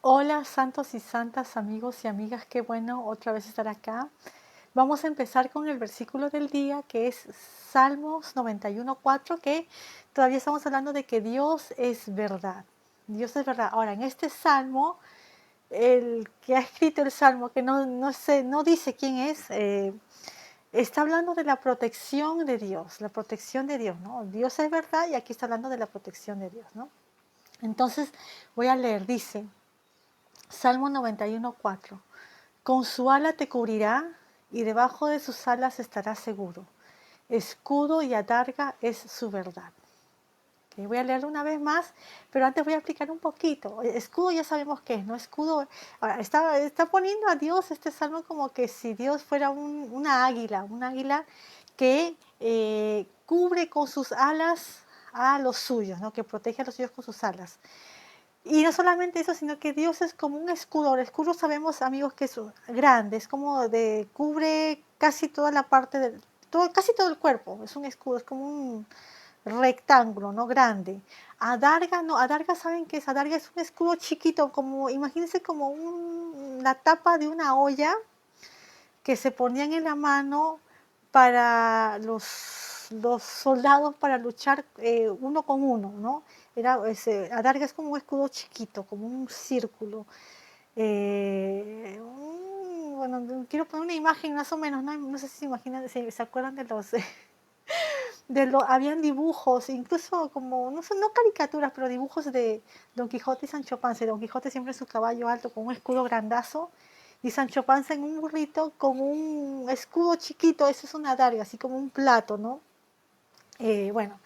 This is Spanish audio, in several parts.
Hola, santos y santas, amigos y amigas, qué bueno otra vez estar acá. Vamos a empezar con el versículo del día, que es Salmos 91:4, que todavía estamos hablando de que Dios es verdad. Dios es verdad. Ahora, en este salmo, el que ha escrito el salmo, que no sé, no dice quién es, está hablando de la protección de Dios, la protección de Dios, ¿no? Dios es verdad y aquí está hablando de la protección de Dios, ¿no? Entonces, voy a leer, dice, Salmo 91:4. Con su ala te cubrirá y debajo de sus alas estarás seguro. Escudo y adarga es su verdad. Okay, voy a leerlo una vez más, pero antes voy a explicar un poquito. Escudo ya sabemos qué es, ¿no? Escudo, ahora, está poniendo a Dios este salmo como que si Dios fuera una águila que cubre con sus alas a los suyos, ¿no? Que protege a los suyos con sus alas. Y no solamente eso, sino que Dios es como un escudo. El escudo sabemos, amigos, que es grande, es como de cubre casi toda la parte del, todo, casi todo el cuerpo. Es un escudo, es como un rectángulo, ¿no? Grande. Adarga, no, adarga, ¿saben qué es? Adarga es un escudo chiquito, como, imagínense como la tapa de una olla que se ponían en la mano para los soldados para luchar uno con uno, ¿no? Adarga es como un escudo chiquito, como un círculo. Bueno, quiero poner una imagen más o menos, no sé si se imaginan, si se acuerdan de habían dibujos, incluso como, no sé, no caricaturas, pero dibujos de Don Quijote y Sancho Panza. Don Quijote siempre en su caballo alto con un escudo grandazo y Sancho Panza en un burrito con un escudo chiquito, eso es una adarga, así como un plato, ¿no? Bueno,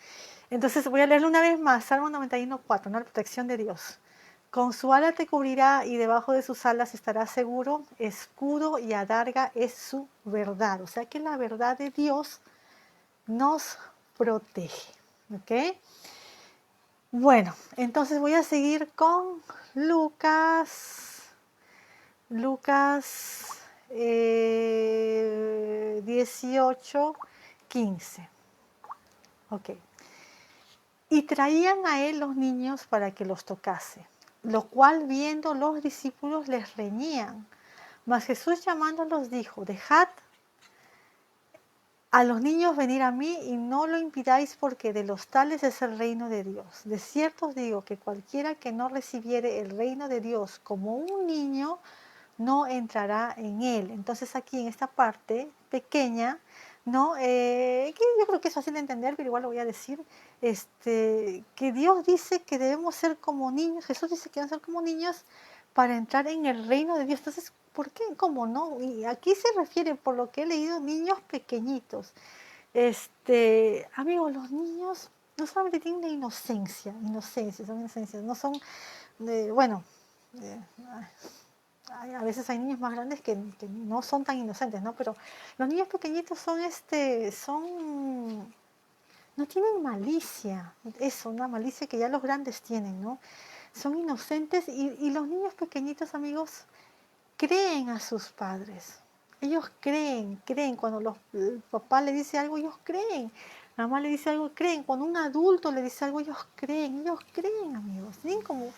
entonces voy a leerlo una vez más, Salmo 91:4, ¿no? La protección de Dios. Con su ala te cubrirá y debajo de sus alas estarás seguro, escudo y adarga es su verdad. O sea que la verdad de Dios nos protege. ¿Ok? Bueno, entonces voy a seguir con Lucas. Lucas 18:15. Ok. Y traían a él los niños para que los tocase, lo cual viendo los discípulos les reñían. Mas Jesús llamándolos dijo, dejad a los niños venir a mí y no lo impidáis porque de los tales es el reino de Dios. De cierto os digo que cualquiera que no recibiere el reino de Dios como un niño, no entrará en él. Entonces aquí en esta parte pequeña, ¿no? Que yo creo que es fácil de entender, pero igual lo voy a decir, que Dios dice que debemos ser como niños, Jesús dice que debemos ser como niños para entrar en el reino de Dios. Entonces, ¿por qué? ¿Cómo no? Y aquí se refiere, por lo que he leído, niños pequeñitos. Amigos, los niños no solamente tienen la son inocencias, no son, bueno, eh, a veces hay niños más grandes que no son tan inocentes, ¿no? Pero los niños pequeñitos no tienen malicia, eso, una malicia que ya los grandes tienen, ¿no? Son inocentes y los niños pequeñitos, amigos, creen a sus padres. Ellos creen. Cuando el papá le dice algo, ellos creen. La mamá le dice algo, creen. Cuando un adulto le dice algo, ellos creen, amigos. Tienen como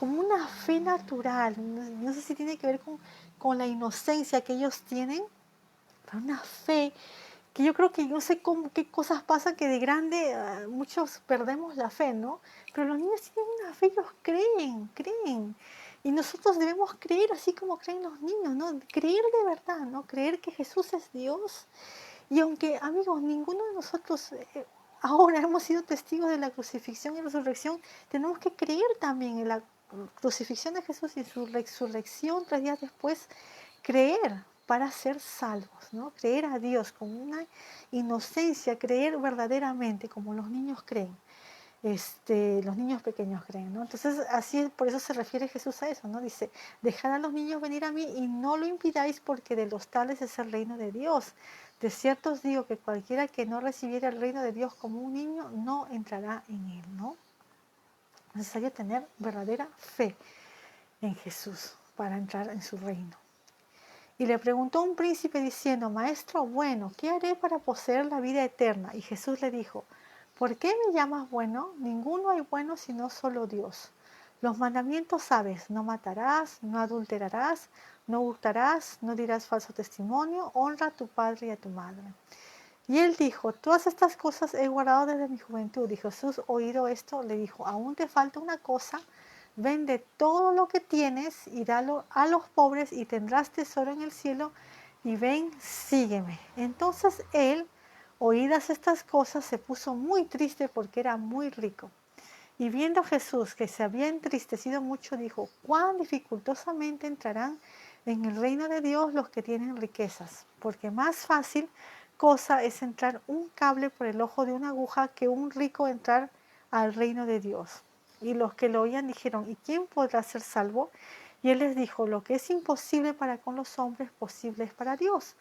una fe natural. No sé si tiene que ver con la inocencia que ellos tienen, pero una fe que yo creo que no sé qué cosas pasan que de grande muchos perdemos la fe, ¿no? Pero los niños tienen una fe, ellos creen. Y nosotros debemos creer así como creen los niños, ¿no? Creer de verdad, ¿no? Creer que Jesús es Dios. Y aunque, amigos, ninguno de nosotros ahora hemos sido testigos de la crucifixión y resurrección, tenemos que creer también en la crucifixión de Jesús y su resurrección 3 días después, creer para ser salvos, ¿no? Creer a Dios con una inocencia, creer verdaderamente como los niños creen. Los niños pequeños creen, ¿no? Entonces, así, por eso se refiere Jesús a eso, ¿no? Dice, dejad a los niños venir a mí y no lo impidáis porque de los tales es el reino de Dios. De cierto os digo que cualquiera que no recibiera el reino de Dios como un niño, no entrará en él, ¿no? Es necesario tener verdadera fe en Jesús para entrar en su reino. Y le preguntó un príncipe diciendo, Maestro bueno, ¿qué haré para poseer la vida eterna? Y Jesús le dijo, ¿por qué me llamas bueno? Ninguno hay bueno sino solo Dios. Los mandamientos sabes: no matarás, no adulterarás, no hurtarás, no dirás falso testimonio, honra a tu padre y a tu madre. Y él dijo: todas estas cosas he guardado desde mi juventud. Y Jesús, oído esto, le dijo: aún te falta una cosa, vende todo lo que tienes y dalo a los pobres y tendrás tesoro en el cielo, y ven, sígueme. Entonces él, oídas estas cosas, se puso muy triste porque era muy rico. Y viendo Jesús que se había entristecido mucho, dijo: cuán dificultosamente entrarán en el reino de Dios los que tienen riquezas, porque más fácil cosa es entrar un cable por el ojo de una aguja que un rico entrar al reino de Dios. Y los que lo oían dijeron: ¿y quién podrá ser salvo? Y él les dijo: lo que es imposible para con los hombres, posible es para Dios.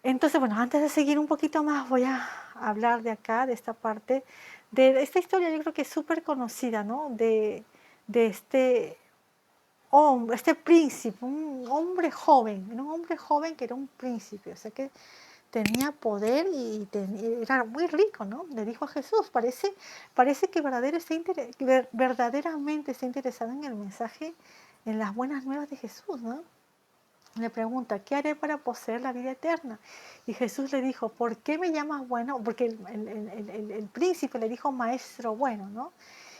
Entonces, bueno, antes de seguir un poquito más, voy a hablar de acá, de esta parte, de esta historia. Yo creo que es súper conocida, ¿no? De este hombre, este príncipe, un hombre joven, era un hombre joven que era un príncipe, o sea que tenía poder y era muy rico, ¿no? Le dijo a Jesús: parece que verdaderamente está interesado en el mensaje, en las buenas nuevas de Jesús, ¿no? Le pregunta: ¿qué haré para poseer la vida eterna? Y Jesús le dijo: ¿por qué me llamas bueno? Porque el príncipe le dijo maestro bueno, ¿no?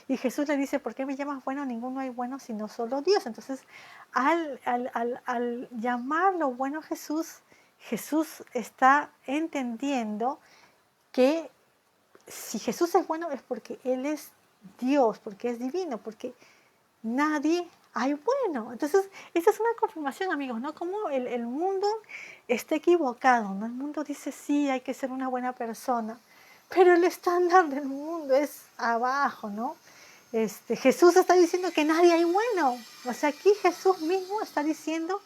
Y Jesús le dice: ¿por qué me llamas bueno? Ninguno hay bueno sino solo Dios. Entonces, al llamarlo bueno Jesús, Jesús está entendiendo que si Jesús es bueno es porque Él es Dios, porque es divino, porque nadie hay bueno. Entonces, esta es una confirmación, amigos, ¿no? Como el mundo está equivocado, ¿no? El mundo dice: sí, hay que ser una buena persona, pero el estándar del mundo es abajo, ¿no? Jesús está diciendo que nadie hay bueno. O sea, aquí Jesús mismo está diciendo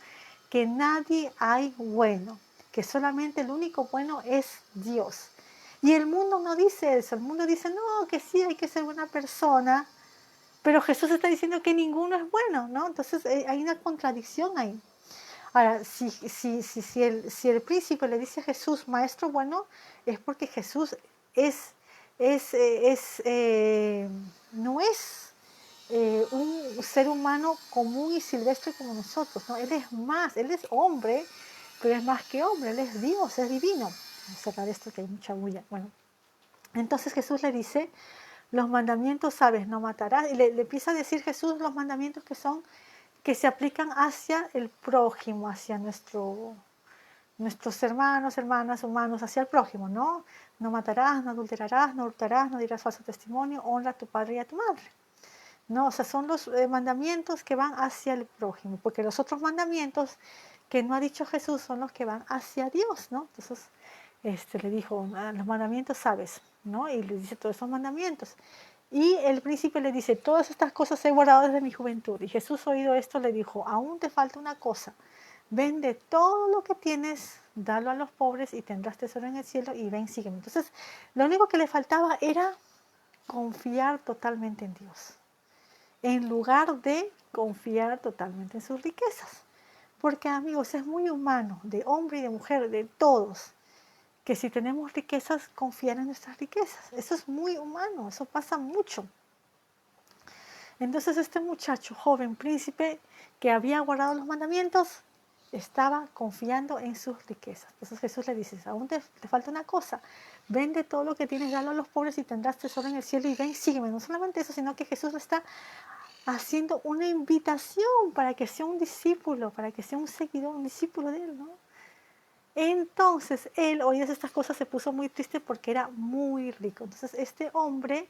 que nadie hay bueno, que solamente el único bueno es Dios. Y el mundo no dice eso, el mundo dice: no, que sí, hay que ser buena persona, pero Jesús está diciendo que ninguno es bueno, ¿no? Entonces hay una contradicción ahí. Ahora, si el príncipe le dice a Jesús maestro bueno, es porque Jesús es, es, no es un ser humano común y silvestre como nosotros, ¿no? Él es más, él es hombre, pero es más que hombre, él es Dios, es divino. Voy a cerrar esto que hay mucha bulla. Bueno, entonces Jesús le dice: los mandamientos sabes: no matarás. Y le empieza a decir Jesús los mandamientos que se aplican hacia el prójimo, hacia nuestros hermanos, hermanas, humanos, hacia el prójimo, ¿no? No matarás, no adulterarás, no hurtarás, no dirás falso testimonio, honra a tu padre y a tu madre. No, o sea, son los mandamientos que van hacia el prójimo, porque los otros mandamientos que no ha dicho Jesús son los que van hacia Dios, ¿no? Entonces, le dijo: los mandamientos sabes, ¿no? Y le dice todos esos mandamientos. Y el príncipe le dice: todas estas cosas he guardado desde mi juventud. Y Jesús, oído esto, le dijo: aún te falta una cosa, vende todo lo que tienes, dalo a los pobres y tendrás tesoro en el cielo, y ven, sígueme. Entonces, lo único que le faltaba era confiar totalmente en Dios, en lugar de confiar totalmente en sus riquezas. Porque, amigos, es muy humano, de hombre y de mujer, de todos, que si tenemos riquezas, confiar en nuestras riquezas. Eso es muy humano, eso pasa mucho. Entonces este muchacho, joven príncipe, que había guardado los mandamientos, estaba confiando en sus riquezas. Entonces Jesús le dice: aún te falta una cosa, vende todo lo que tienes, dalo a los pobres y tendrás tesoro en el cielo, y ven, sígueme. No solamente eso, sino que Jesús le está haciendo una invitación para que sea un discípulo, para que sea un seguidor, un discípulo de él, ¿no? Entonces él, oídas estas cosas, se puso muy triste porque era muy rico. Entonces este hombre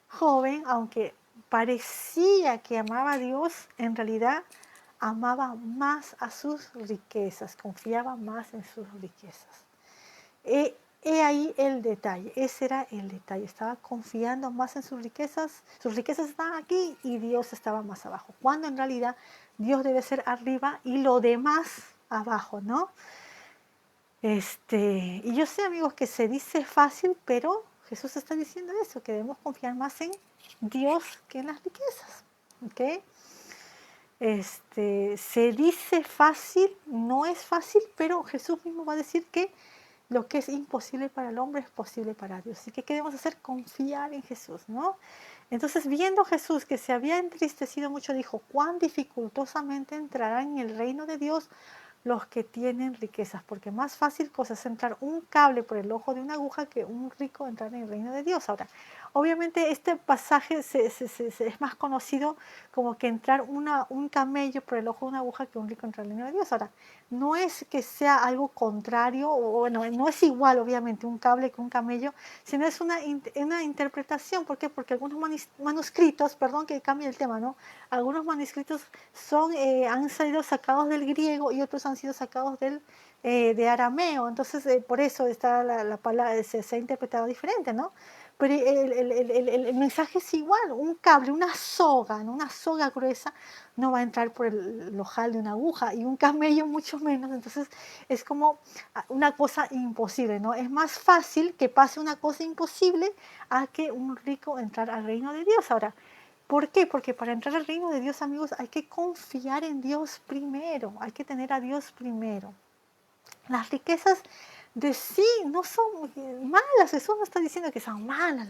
joven, aunque parecía que amaba a Dios, en realidad amaba más a sus riquezas, confiaba más en sus riquezas. He ahí el detalle, ese era el detalle, estaba confiando más en sus riquezas estaban aquí y Dios estaba más abajo, cuando en realidad Dios debe ser arriba y lo demás abajo, ¿no? Y yo sé, amigos, que se dice fácil, pero Jesús está diciendo eso, que debemos confiar más en Dios que en las riquezas, ¿ok? Se dice fácil, no es fácil, pero Jesús mismo va a decir que lo que es imposible para el hombre es posible para Dios. Así que, ¿qué debemos hacer? Confiar en Jesús, ¿no? Entonces, viendo Jesús que se había entristecido mucho, dijo, cuán dificultosamente entrarán en el reino de Dios los que tienen riquezas, porque más fácil cosa es entrar un cable por el ojo de una aguja que un rico entrar en el reino de Dios. Ahora, obviamente este pasaje es más conocido como que entrar un camello por el ojo de una aguja que un rico entrar en el reino de Dios. Ahora, no es que sea algo contrario, o bueno, no es igual obviamente un cable que un camello, sino es una interpretación. ¿Por qué? Porque algunos manuscritos, perdón que cambie el tema, ¿no? Algunos manuscritos han sido sacados del griego y otros han sido sacados de arameo. Entonces, por eso está la palabra, se ha interpretado diferente, ¿no? Pero el mensaje es igual, un cable, una soga, ¿no? Una soga gruesa no va a entrar por el ojal de una aguja y un camello mucho menos. Entonces es como una cosa imposible, ¿no? Es más fácil que pase una cosa imposible a que un rico entrar al reino de Dios. Ahora, ¿por qué? Porque para entrar al reino de Dios, amigos, hay que confiar en Dios primero, hay que tener a Dios primero. Las riquezas de sí no son malas, Jesús no está diciendo que son malas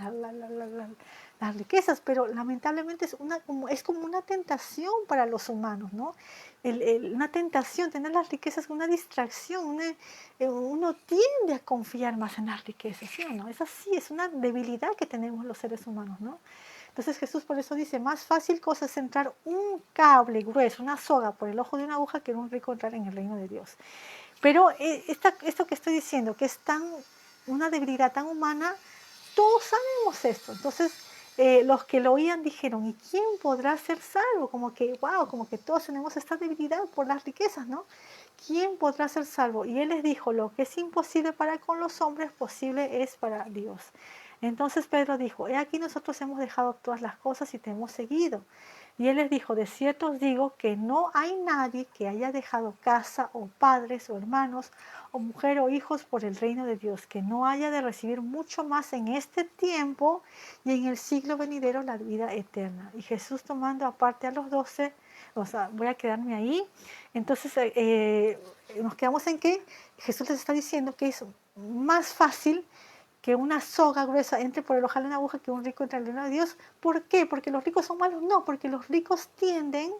las riquezas, pero lamentablemente es como una tentación para los humanos, ¿no? Una tentación, tener las riquezas es una distracción, uno tiende a confiar más en las riquezas, ¿sí o no? Es así, es una debilidad que tenemos los seres humanos, ¿no? Entonces Jesús por eso dice, más fácil cosa es entrar un cable grueso, una soga por el ojo de una aguja que un rico entrar en el reino de Dios. Pero esto que estoy diciendo, que es una debilidad tan humana, todos sabemos esto. Entonces, los que lo oían dijeron, ¿y quién podrá ser salvo? Como que, wow, como que todos tenemos esta debilidad por las riquezas, ¿no? ¿Quién podrá ser salvo? Y él les dijo, lo que es imposible para con los hombres, posible es para Dios. Entonces Pedro dijo, he aquí nosotros hemos dejado todas las cosas y te hemos seguido. Y él les dijo, de cierto os digo que no hay nadie que haya dejado casa o padres o hermanos o mujer o hijos por el reino de Dios, que no haya de recibir mucho más en este tiempo y en el siglo venidero la vida eterna. Y Jesús tomando aparte a los 12, o sea, voy a quedarme ahí. Entonces nos quedamos en que Jesús les está diciendo que es más fácil que una soga gruesa entre por el ojal de una aguja que un rico entre el reino de Dios. ¿Por qué? ¿Porque los ricos son malos? No, porque los ricos tienden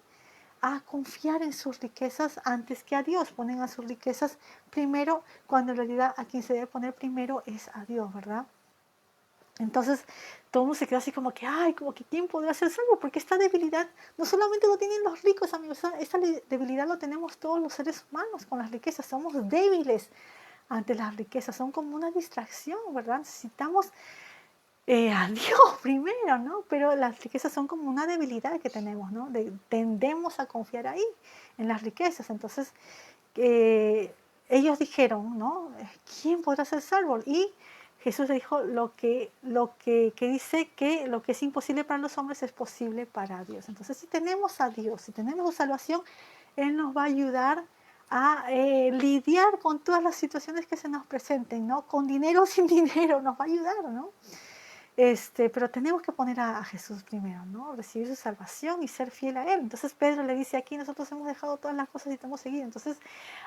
a confiar en sus riquezas antes que a Dios. Ponen a sus riquezas primero, cuando en realidad a quien se debe poner primero es a Dios, ¿verdad? Entonces todo el mundo se queda así como que, ay, como que ¿quién podrá ser salvo? Porque esta debilidad no solamente lo tienen los ricos, amigos, esta debilidad lo tenemos todos los seres humanos con las riquezas. Somos débiles ante las riquezas, son como una distracción, ¿verdad? Necesitamos a Dios primero, ¿no? Pero las riquezas son como una debilidad que tenemos, ¿no? Tendemos a confiar ahí, en las riquezas. Entonces, ellos dijeron, ¿no? ¿Quién podrá ser salvo? Y Jesús le dijo que dice que lo que es imposible para los hombres es posible para Dios. Entonces, si tenemos a Dios, si tenemos su salvación, Él nos va a ayudar a lidiar con todas las situaciones que se nos presenten, ¿no? Con dinero o sin dinero, nos va a ayudar, ¿no? Pero tenemos que poner a Jesús primero, ¿no? Recibir su salvación y ser fiel a Él. Entonces Pedro le dice, aquí nosotros hemos dejado todas las cosas y te hemos seguido. Entonces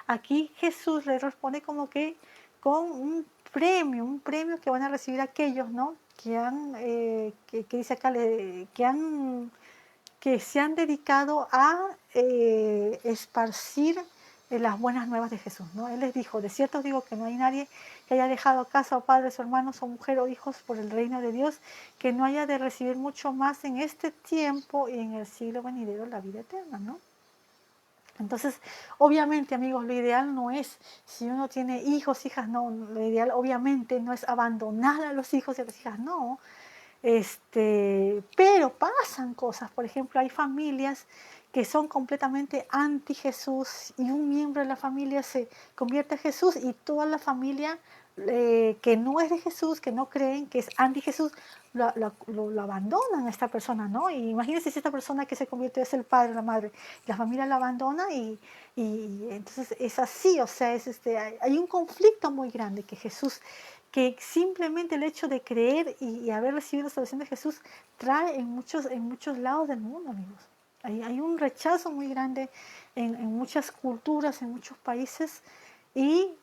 aquí Jesús le responde como que con un premio que van a recibir aquellos, ¿no? Que dice acá, que se han dedicado a esparcir las buenas nuevas de Jesús, ¿no? Él les dijo, de cierto os digo que no hay nadie que haya dejado casa o padres o hermanos o mujer o hijos por el reino de Dios, que no haya de recibir mucho más en este tiempo y en el siglo venidero la vida eterna, ¿no? Entonces, obviamente, amigos, lo ideal no es, si uno tiene hijos, hijas, no, lo ideal obviamente no es abandonar a los hijos y a las hijas, no, pero pasan cosas. Por ejemplo, hay familias que son completamente anti Jesús y un miembro de la familia se convierte a Jesús y toda la familia que no es de Jesús, que no creen, que es anti Jesús, lo abandonan a esta persona, ¿no? Y imagínense si esta persona que se convierte es el padre o la madre, la familia la abandona y entonces es así, o sea, hay un conflicto muy grande que simplemente el hecho de creer y haber recibido la salvación de Jesús trae en muchos lados del mundo, amigos. Hay un rechazo muy grande en muchas culturas, en muchos países,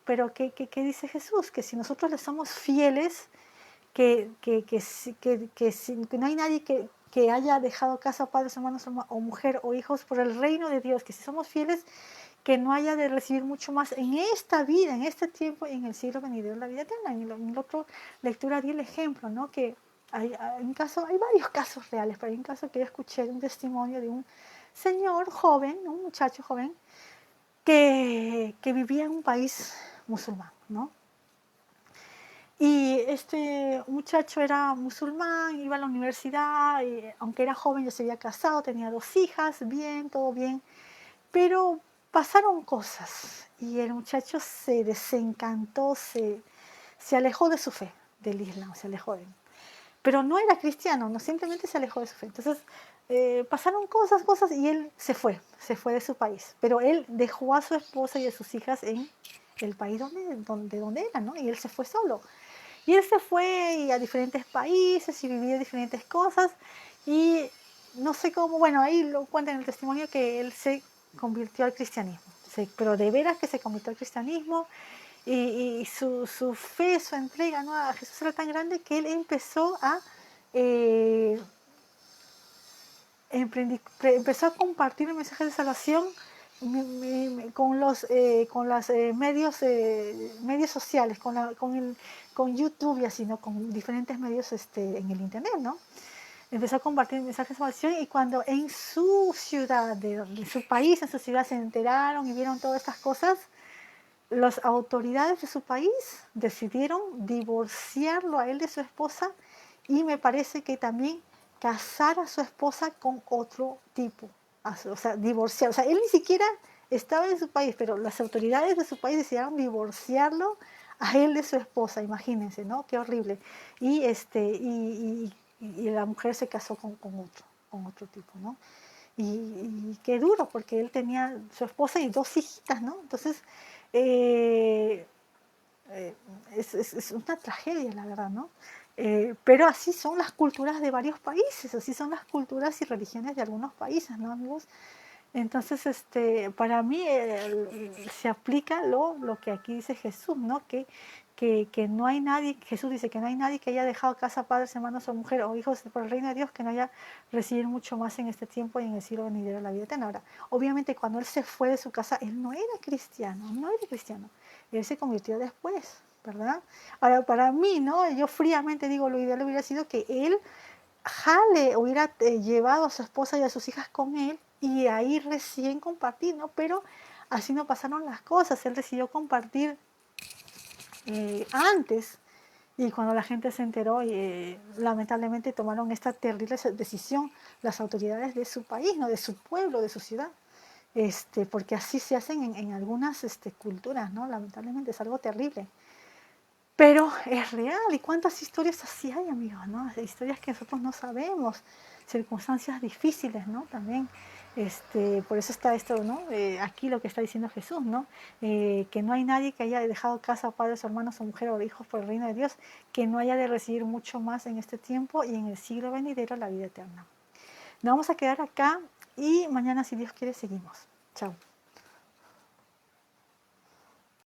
pero ¿qué dice Jesús? Que si nosotros le somos fieles, que no hay nadie que haya dejado casa, padres, hermanos o mujer o hijos por el reino de Dios, que si somos fieles, que no haya de recibir mucho más en esta vida, en este tiempo y en el siglo venidero, la vida eterna. En la otra lectura di el ejemplo, ¿no? Que hay varios casos reales, pero hay un caso que yo escuché de un testimonio de un señor joven, un muchacho joven, que vivía en un país musulmán, ¿no? Y este muchacho era musulmán, iba a la universidad, y, aunque era joven ya se había casado, tenía 2 hijas, bien, todo bien, pero pasaron cosas y el muchacho se desencantó, se alejó de su fe, del Islam, se alejó de él. Pero no era cristiano, no, simplemente se alejó de su fe. Entonces pasaron cosas y él se fue de su país. Pero él dejó a su esposa y a sus hijas en el país donde era, ¿no? Y él se fue solo. Y él se fue a diferentes países y vivió diferentes cosas. Y no sé cómo, bueno, ahí lo cuenta en el testimonio que él se convirtió al cristianismo. Pero de veras que se convirtió al cristianismo y su fe, su entrega, ¿no?, a Jesús era tan grande que él empezó eh, empezó a compartir el mensaje de salvación con los medios sociales, con YouTube y así, ¿no?, con diferentes medios en el internet, ¿no? Empezó a compartir el mensaje de salvación y cuando en su ciudad, de su país, en su ciudad se enteraron y vieron todas estas cosas, las autoridades de su país decidieron divorciarlo a él de su esposa y me parece que también casar a su esposa con otro tipo, o sea, divorciar. O sea, él ni siquiera estaba en su país, pero las autoridades de su país decidieron divorciarlo a él de su esposa, imagínense, ¿no? Qué horrible. Y la mujer se casó con otro tipo, ¿no? Y qué duro, porque él tenía su esposa y 2 hijitas, ¿no? Entonces, eh, es una tragedia, la verdad, ¿no? Pero así son las culturas de varios países, así son las culturas y religiones de algunos países, ¿no, amigos? Entonces, para mí se aplica lo que aquí dice Jesús, ¿no? Que no hay nadie, Jesús dice que no hay nadie que haya dejado casa, padres, hermanos o mujer o hijos por el reino de Dios que no haya recibido mucho más en este tiempo y en el siglo venidero de la vida eterna. Ahora, obviamente cuando él se fue de su casa, él no era cristiano, él se convirtió después, ¿verdad? Ahora, para mí, ¿no? Yo fríamente digo, lo ideal hubiera sido que él hubiera llevado a su esposa y a sus hijas con él y ahí recién compartir, ¿no? Pero así no pasaron las cosas, él decidió compartir antes y cuando la gente se enteró, lamentablemente tomaron esta terrible decisión las autoridades de su país, ¿no?, de su pueblo, de su ciudad, porque así se hacen en algunas culturas, ¿no? Lamentablemente es algo terrible. Pero es real, ¿y cuántas historias así hay, amigos, ¿no? Historias que nosotros no sabemos, circunstancias difíciles, ¿no? También, por eso está esto, ¿no? Aquí lo que está diciendo Jesús, ¿no? Que no hay nadie que haya dejado casa, padres, hermanos o mujer o hijos por el reino de Dios, que no haya de recibir mucho más en este tiempo y en el siglo venidero la vida eterna. Nos vamos a quedar acá y mañana, si Dios quiere, seguimos. Chao.